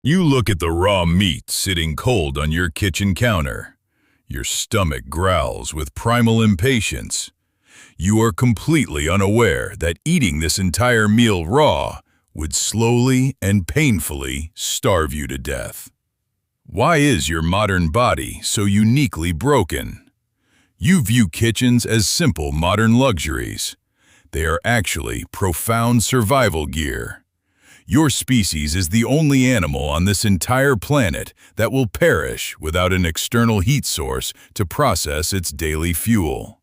You look at the raw meat sitting cold on your kitchen counter. Your stomach growls with primal impatience. You are completely unaware that eating this entire meal raw would slowly and painfully starve you to death. Why is your modern body so uniquely broken? You view kitchens as simple modern luxuries. They are actually profound survival gear. Your species is the only animal on this entire planet that will perish without an external heat source to process its daily fuel.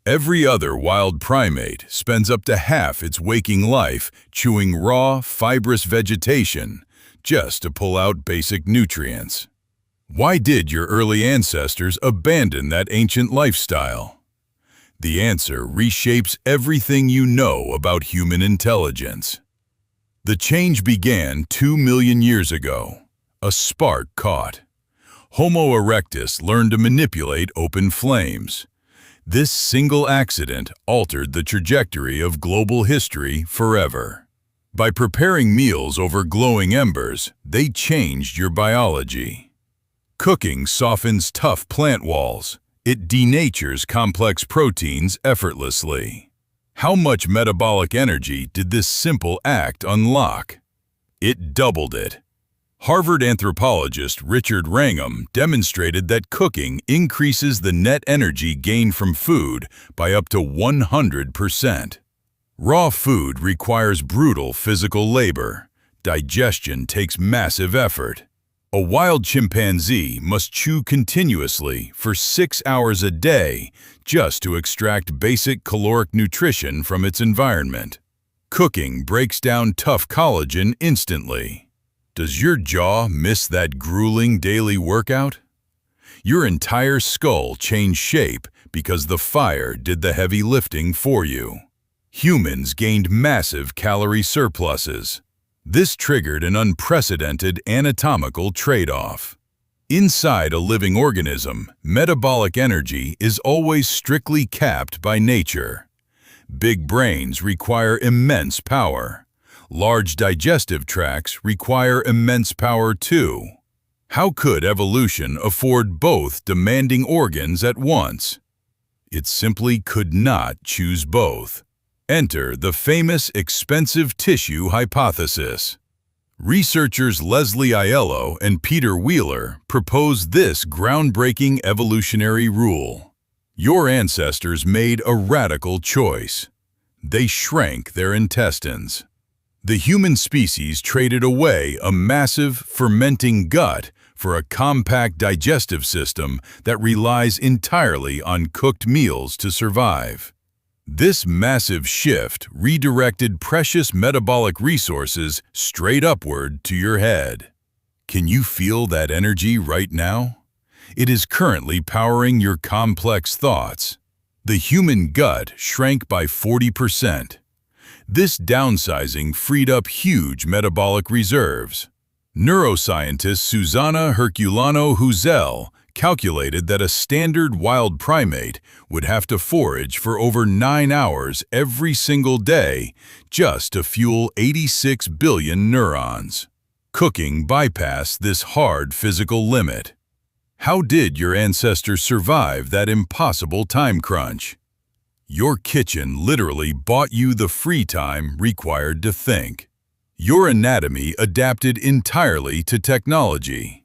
Every other wild primate spends up to half its waking life chewing raw, fibrous vegetation just to pull out basic nutrients. Why did your early ancestors abandon that ancient lifestyle? The answer reshapes everything you know about human intelligence. The change began 2 million years ago. A spark caught. Homo erectus learned to manipulate open flames. This single accident altered the trajectory of global history forever. By preparing meals over glowing embers, they changed your biology. Cooking softens tough plant walls. It denatures complex proteins effortlessly. How much metabolic energy did this simple act unlock? It doubled it. Harvard anthropologist Richard Wrangham demonstrated that cooking increases the net energy gained from food by up to 100%. Raw food requires brutal physical labor. Digestion takes massive effort. A wild chimpanzee must chew continuously for 6 hours a day just to extract basic caloric nutrition from its environment. Cooking breaks down tough collagen instantly. Does your jaw miss that grueling daily workout? Your entire skull changed shape because the fire did the heavy lifting for you. Humans gained massive calorie surpluses. This triggered an unprecedented anatomical trade-off. Inside a living organism, metabolic energy is always strictly capped by nature. Big brains require immense power. Large digestive tracts require immense power too. How could evolution afford both demanding organs at once? It simply could not choose both. Enter the famous expensive tissue hypothesis. Researchers Leslie Aiello and Peter Wheeler proposed this groundbreaking evolutionary rule. Your ancestors made a radical choice. They shrank their intestines. The human species traded away a massive, fermenting gut for a compact digestive system that relies entirely on cooked meals to survive. This massive shift redirected precious metabolic resources straight upward to your head. Can you feel that energy right now? It is currently powering your complex thoughts. The human gut shrank by 40%. This downsizing freed up huge metabolic reserves. Neuroscientist Susanna Herculano-Huzel calculated that a standard wild primate would have to forage for over 9 hours every single day just to fuel 86 billion neurons. Cooking bypassed this hard physical limit. How did your ancestors survive that impossible time crunch? Your kitchen literally bought you the free time required to think. Your anatomy adapted entirely to technology.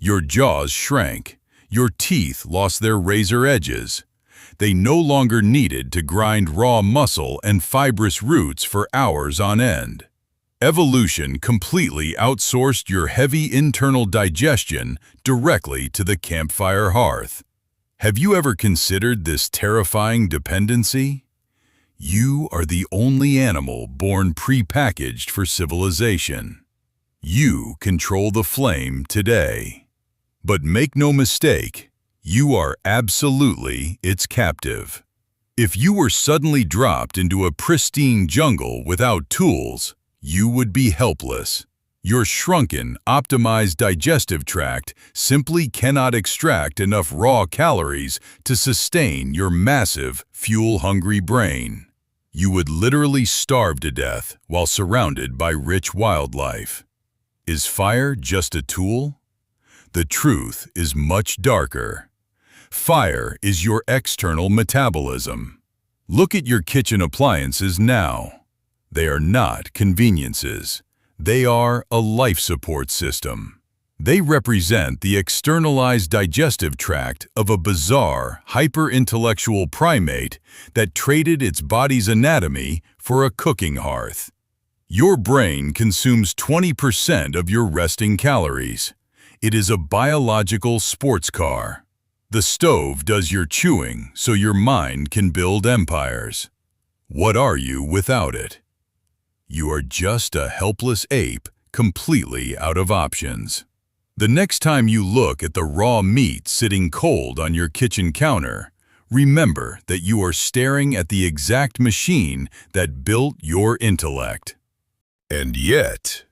Your jaws shrank. Your teeth lost their razor edges. They no longer needed to grind raw muscle and fibrous roots for hours on end. Evolution completely outsourced your heavy internal digestion directly to the campfire hearth. Have you ever considered this terrifying dependency? You are the only animal born pre-packaged for civilization. You control the flame today. But make no mistake, you are absolutely its captive. If you were suddenly dropped into a pristine jungle without tools, you would be helpless. Your shrunken, optimized digestive tract simply cannot extract enough raw calories to sustain your massive, fuel-hungry brain. You would literally starve to death while surrounded by rich wildlife. Is fire just a tool? The truth is much darker. Fire is your external metabolism. Look at your kitchen appliances now. They are not conveniences. They are a life support system. They represent the externalized digestive tract of a bizarre, hyper-intellectual primate that traded its body's anatomy for a cooking hearth. Your brain consumes 20% of your resting calories. It is a biological sports car. The stove does your chewing so your mind can build empires. What are you without it? You are just a helpless ape, completely out of options. The next time you look at the raw meat sitting cold on your kitchen counter, remember that you are staring at the exact machine that built your intellect. And yet,